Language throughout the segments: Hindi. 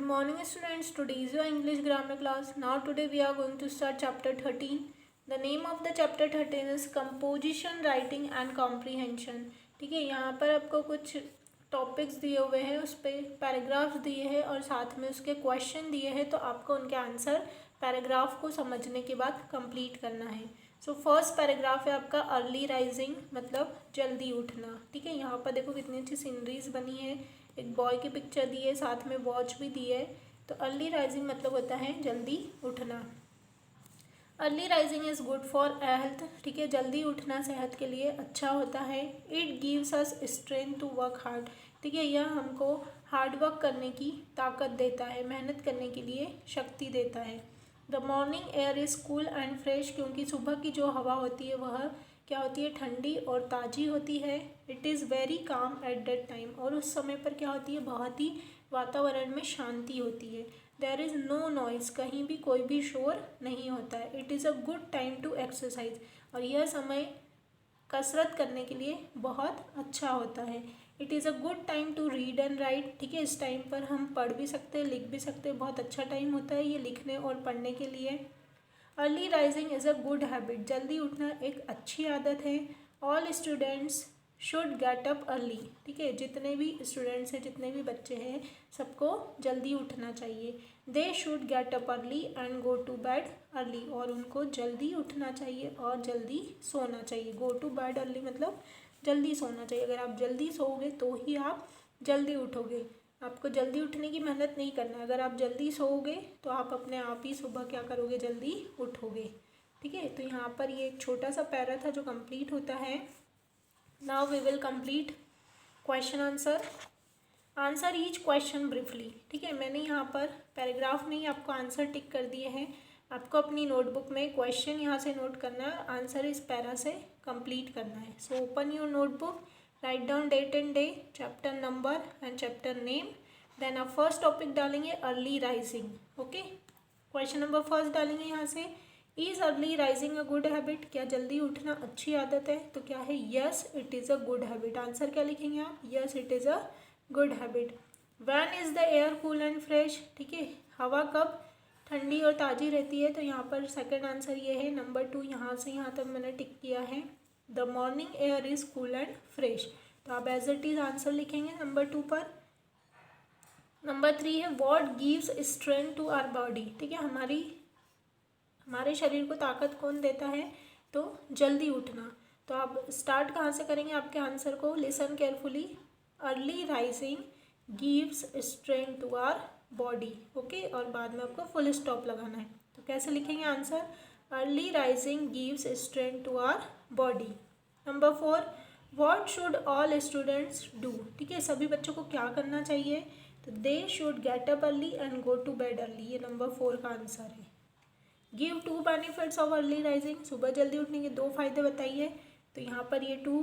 morning students, today is your English grammar class. Now today we are going to start chapter 13. The name of the chapter 13 is composition, writing and comprehension. ठीक है, यहाँ पर आपको कुछ टॉपिक्स दिए हुए हैं, उस पर पैराग्राफ्स दिए हैं और साथ में उसके क्वेश्चन दिए हैं, तो आपको उनके आंसर पैराग्राफ को समझने के बाद कंप्लीट करना है. सो फर्स्ट पैराग्राफ है आपका अर्ली राइजिंग, मतलब जल्दी उठना. ठीक है, यहाँ पर देखो कितनी अच्छी सीनरीज बनी है, एक बॉय की पिक्चर दी है, साथ में वॉच भी दी है. तो अर्ली राइजिंग मतलब होता है जल्दी उठना. Early rising is good for health. ठीक है, जल्दी उठना सेहत के लिए अच्छा होता है. It gives us strength to work hard. ठीक है, यह हमको हार्ड वर्क करने की ताकत देता है, मेहनत करने के लिए शक्ति देता है. The morning air is cool and fresh, क्योंकि सुबह की जो हवा होती है वह क्या होती है, ठंडी और ताज़ी होती है. It is very calm at that time, और उस समय पर क्या होती है, बहुत ही वातावरण में शांति होती है. देयर इज़ नो नॉइज़, कहीं भी कोई भी शोर नहीं होता है. It is a good time to exercise, और यह समय कसरत करने के लिए बहुत अच्छा होता है. It is a good time to read and write. ठीक है, इस टाइम पर हम पढ़ भी सकते हैं, लिख भी सकते हैं. बहुत अच्छा टाइम होता है ये लिखने और पढ़ने के लिए. Early rising is a good habit, जल्दी उठना एक अच्छी आदत है. All students should get up early. ठीक है, जितने भी स्टूडेंट्स हैं, जितने भी बच्चे हैं, सबको जल्दी उठना चाहिए. They should get up early and go to bed early, और उनको जल्दी उठना चाहिए और जल्दी सोना चाहिए. गो टू बेड अर्ली मतलब जल्दी सोना चाहिए. अगर आप जल्दी सोओगे तो ही आप जल्दी उठोगे. आपको जल्दी उठने की मेहनत नहीं करना है. अगर आप जल्दी सोओगे तो आप अपने आप ही सुबह क्या करोगे, जल्दी उठोगे. ठीक है, तो यहाँ पर ये एक छोटा सा पैरा था जो कंप्लीट होता है. Now we will complete question answer. Answer each question briefly. ठीक है, मैंने यहाँ पर पैराग्राफ में ही आपको आंसर टिक कर दिए हैं. आपको अपनी नोटबुक में क्वेश्चन यहाँ से नोट करना है, आंसर इस पैरा से कंप्लीट करना है. So open your notebook, write down date and day, chapter number and chapter name. Then आप फर्स्ट टॉपिक डालेंगे early rising. Okay, question number first डालेंगे यहाँ से, is early rising a good habit, क्या जल्दी उठना अच्छी आदत है. तो क्या है, yes it is a good habit. Answer क्या लिखेंगे आप, yes it is a good habit. When is the air cool and fresh. ठीक है, हवा कब ठंडी और ताज़ी रहती है. तो यहाँ पर सेकंड आंसर ये है, नंबर 2. यहाँ से यहाँ तक मैंने टिक किया है. The morning air is cool and fresh, तो आप एज इट इज़ आंसर लिखेंगे नंबर 2 पर. नंबर 3 है, what gives strength to our body. ठीक है, हमारे शरीर को ताकत कौन देता है, तो जल्दी उठना. तो आप स्टार्ट कहाँ से करेंगे आपके आंसर को, listen carefully. Early rising gives strength to our body. Okay, और बाद में आपको फुल स्टॉप लगाना है. तो कैसे लिखेंगे answer, early rising gives strength to our body. Number 4, what should all students do. ठीक है, सभी बच्चों को क्या करना चाहिए, तो they should get up early and go to bed early. ये नंबर 4 का आंसर है. Give 2 benefits of early rising, सुबह जल्दी उठने के 2 फायदे बताइए. तो यहाँ पर ये 2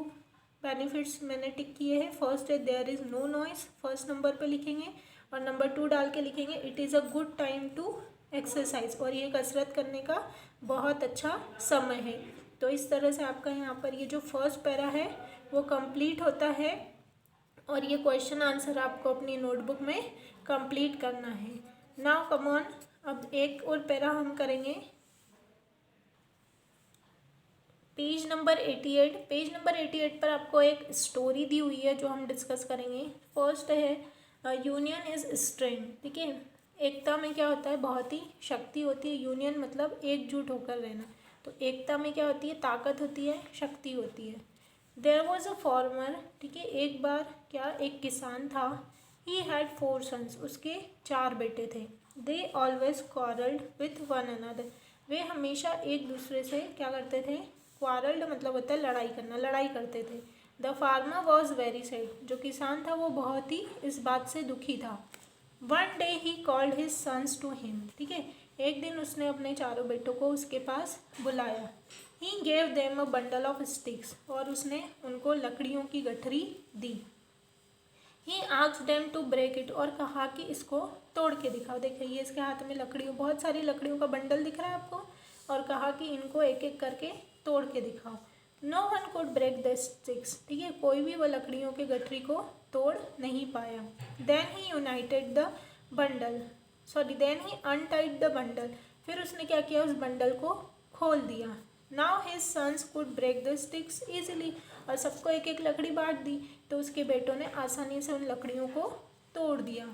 बेनिफिट्स मैंने टिक किए हैं. फर्स्ट है there is no noise, first number पे लिखेंगे, और नंबर 2 डाल के लिखेंगे it is a good time to exercise, और ये कसरत करने का बहुत अच्छा समय है. तो इस तरह से आपका यहाँ पर ये जो फर्स्ट पैरा है वो कंप्लीट होता है, और ये क्वेश्चन आंसर आपको अपनी नोटबुक में कंप्लीट करना है. नाउ कम ऑन, अब एक और पैरा हम करेंगे. Page number 88. पेज नंबर 88 पर आपको एक स्टोरी दी हुई है जो हम डिस्कस करेंगे. फर्स्ट है यूनियन इज़ स्ट्रेंथ. ठीक है, एकता में क्या होता है, बहुत ही शक्ति होती है. यूनियन मतलब एकजुट होकर रहना, तो एकता में क्या होती है, ताकत होती है, शक्ति होती है. There was a farmer. ठीक है, एक बार क्या, एक किसान था. ही हैड 4 सन्स, उसके 4 बेटे थे. They always quarrelled with one another, वे हमेशा एक दूसरे से क्या करते थे, क्वारल्ड मतलब होता है लड़ाई करना, लड़ाई करते थे. The farmer was very sad, जो किसान था वो बहुत ही इस बात से दुखी था. One day he called his sons to him. ठीक है, एक दिन उसने अपने 4 बेटों को उसके पास बुलाया. He gave them a bundle of sticks, और उसने उनको लकड़ियों की गठरी दी. He asked them to break it, और कहा कि इसको तोड़ के दिखाओ. देखिए ये इसके हाथ में लकड़ियों, बहुत सारी लकड़ियों का बंडल दिख रहा है आपको, और कहा कि इनको एक एक करके तोड़ के दिखाओ. No one could break the sticks. ठीक है, कोई भी वो लकड़ियों के गठरी को तोड़ नहीं पाया. Then he united the bundle, sorry then he untied the bundle, फिर उसने क्या किया, उस बंडल को खोल दिया। Now his sons could break the sticks easily, और सबको एक एक लकड़ी बांट दी, तो उसके बेटों ने आसानी से उन लकड़ियों को तोड़ दिया।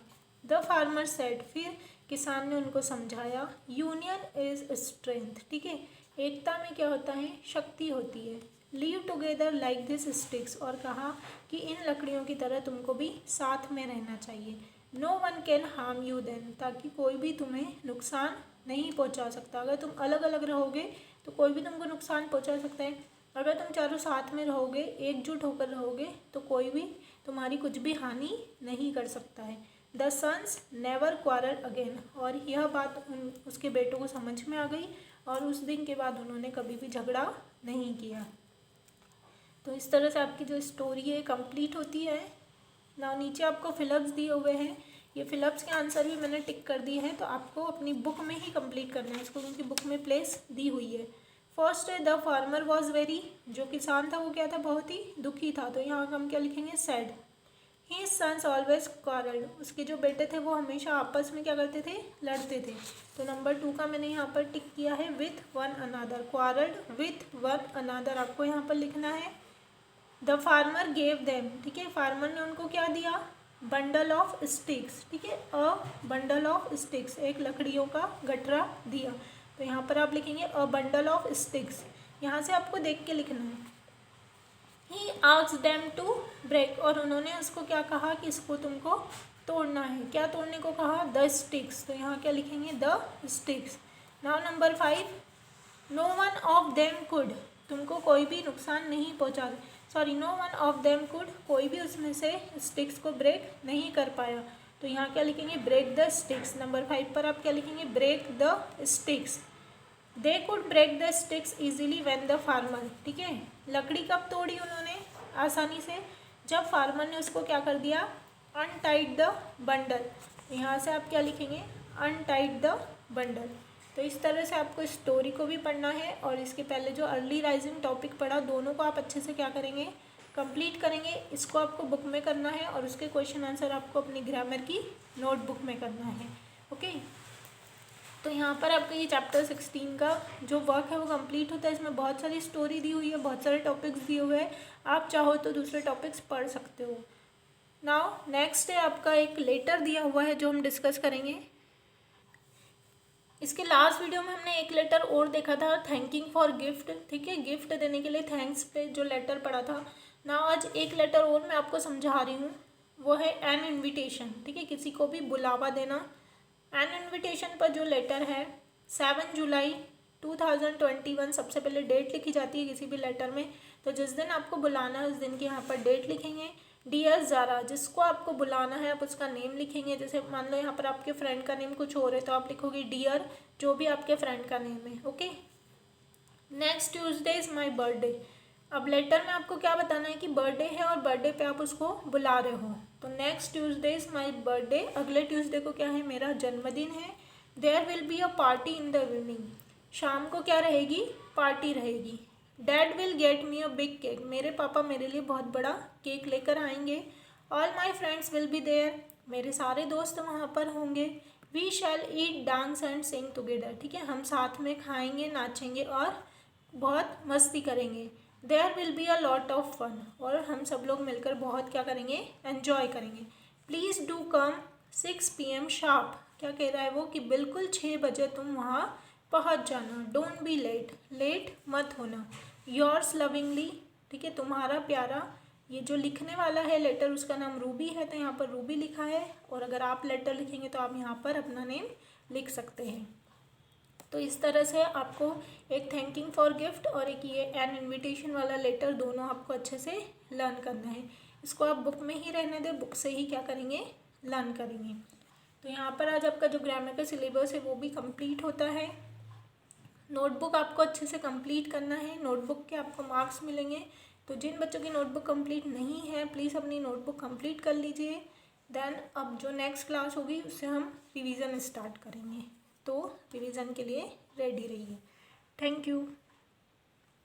द फार्मर सेड, फिर किसान ने उनको समझाया, यूनियन इज स्ट्रेंथ, ठीक है, एकता में क्या होता है, शक्ति होती है। Leave together like this sticks, और कहा कि इन लकड़ियों की तरह तुमको भी साथ में रहना चाहिए। No one can harm you then, ताकि कोई भी तुम्हें नुकसान नहीं पहुंचा सकता। अगर तुम अलग अलग रहोगे तो कोई भी तुमको नुकसान पहुंचा सकता है, अगर तुम चारों साथ में रहोगे, एकजुट होकर रहोगे, तो कोई भी तुम्हारी कुछ भी हानि नहीं कर सकता है। The sons never quarrel again, और यह बात उसके बेटों को समझ में आ गई, और उस दिन के बाद उन्होंने कभी भी झगड़ा नहीं किया। तो इस तरह से आपकी जो स्टोरी है कंप्लीट होती है। ना नीचे आपको फिलअप्स दिए हुए हैं, ये फिलअप्स के आंसर भी मैंने टिक कर दिए हैं, तो आपको अपनी बुक में ही कंप्लीट करना है इसको, क्योंकि बुक में प्लेस दी हुई है। फर्स्ट है, द फार्मर वॉज वेरी, जो किसान था वो क्या था, बहुत ही दुखी था, तो यहाँ हम क्या लिखेंगे, sad. His sons always quarreled, उसके जो बेटे थे वो हमेशा आपस में क्या करते थे, लड़ते थे। तो नंबर 2 का मैंने यहाँ पर टिक किया है, with one another, quarreled with one another आपको यहाँ पर लिखना है। द फार्मर गेव देम, ठीक है, फार्मर ने उनको क्या दिया, बंडल ऑफ स्टिक्स, ठीक है, अ बंडल ऑफ स्टिक्स, एक लकड़ियों का गठरा दिया। तो यहाँ पर आप लिखेंगे अ बंडल ऑफ स्टिक्स, यहाँ से आपको देख के लिखना है। He asked them to break, और उन्होंने उसको क्या कहा कि इसको तुमको तोड़ना है, क्या तोड़ने को कहा, द स्टिक्स, तो यहाँ क्या लिखेंगे, the sticks. Now number 5, no one of them could, तुमको कोई भी नुकसान नहीं पहुँचा, sorry no one of them could, कोई भी उसमें से स्टिक्स को ब्रेक नहीं कर पाया, तो यहाँ क्या लिखेंगे, ब्रेक द स्टिक्स। नंबर 5 पर आप क्या लिखेंगे, break the sticks. They could break the sticks easily when the farmer, ठीक है, लकड़ी कब तोड़ी उन्होंने, आसानी से, जब फार्मर ने उसको क्या कर दिया, अनटाइड द बंडल, यहाँ से आप क्या लिखेंगे, अनटाइड द बंडल। तो इस तरह से आपको स्टोरी को भी पढ़ना है, और इसके पहले जो अर्ली राइजिंग टॉपिक पढ़ा, दोनों को आप अच्छे से क्या करेंगे, कंप्लीट करेंगे। इसको आपको बुक में करना है, और उसके क्वेश्चन आंसर आपको अपनी ग्रामर की नोटबुक में करना है। ओके, तो यहाँ पर आपका ये चैप्टर 16 का जो वर्क है वो कंप्लीट होता है। इसमें बहुत सारी स्टोरी दी हुई है, बहुत सारे टॉपिक्स दिए हुए हैं, आप चाहो तो दूसरे टॉपिक्स पढ़ सकते हो। नाउ नेक्स्ट है आपका एक लेटर दिया हुआ है जो हम डिस्कस करेंगे। इसके लास्ट वीडियो में हमने एक लेटर और देखा था, थैंकिंग फॉर गिफ्ट, ठीक है, गिफ्ट देने के लिए थैंक्स पे जो लेटर पढ़ा था। ना आज एक लेटर और मैं आपको समझा रही हूँ, वो है एन इन्विटेशन, ठीक है, किसी को भी बुलावा देना। एन इन्विटेशन पर जो लेटर है 7 जुलाई 2021 सबसे पहले डेट लिखी जाती है किसी भी लेटर में, तो जिस दिन आपको बुलाना है उस दिन की यहाँ पर डेट लिखेंगे। डियर ज़ारा, जिसको आपको बुलाना है आप उसका नेम लिखेंगे, जैसे मान लो यहाँ पर आपके फ्रेंड का नेम कुछ और है तो आप लिखोगे डियर, जो भी आपके फ्रेंड का नेम है। Okay, next Tuesday is my birthday, अब लेटर में आपको क्या बताना है कि बर्थडे है और बर्थडे पे आप उसको बुला रहे हो, तो next Tuesday is my birthday, अगले ट्यूसडे को क्या है, मेरा जन्मदिन है। There will be a party in the evening, शाम को क्या रहेगी, पार्टी रहेगी। Dad will get me a big cake, मेरे पापा मेरे लिए बहुत बड़ा केक लेकर आएंगे। All my friends will be there, मेरे सारे दोस्त वहाँ पर होंगे। We shall eat, dance and sing together, ठीक है, हम साथ में खाएंगे, नाचेंगे और बहुत मस्ती करेंगे। There will be a lot of fun, और हम सब लोग मिलकर बहुत क्या करेंगे, एन्जॉय करेंगे। Please do come 6 PM sharp, क्या कह रहा है वो कि बिल्कुल 6 बजे तुम वहाँ पहुँच जाना। डोंट बी लेट, लेट मत होना। योर्स लविंगली, ठीक है, तुम्हारा प्यारा। ये जो लिखने वाला है लेटर उसका नाम रूबी है, तो यहाँ पर रूबी लिखा है, और अगर आप लेटर लिखेंगे तो आप यहाँ पर अपना नेम लिख सकते हैं। तो इस तरह से आपको एक थैंकिंग फॉर गिफ्ट और एक ये एन इनविटेशन वाला लेटर दोनों आपको अच्छे से लर्न करना है। इसको आप बुक में ही रहने दें, बुक से ही क्या करेंगे, लर्न करेंगे। तो यहाँ पर आज आपका जो ग्रामर का सिलेबस है वो भी कंप्लीट होता है। नोटबुक आपको अच्छे से कंप्लीट करना है, नोटबुक के आपको मार्क्स मिलेंगे। तो जिन बच्चों की नोटबुक कंप्लीट नहीं है प्लीज़ अपनी नोटबुक कंप्लीट कर लीजिए। देन अब जो नेक्स्ट क्लास होगी उससे हम रिवीजन स्टार्ट करेंगे, तो रिवीजन के लिए रेडी रहिए। Thank you.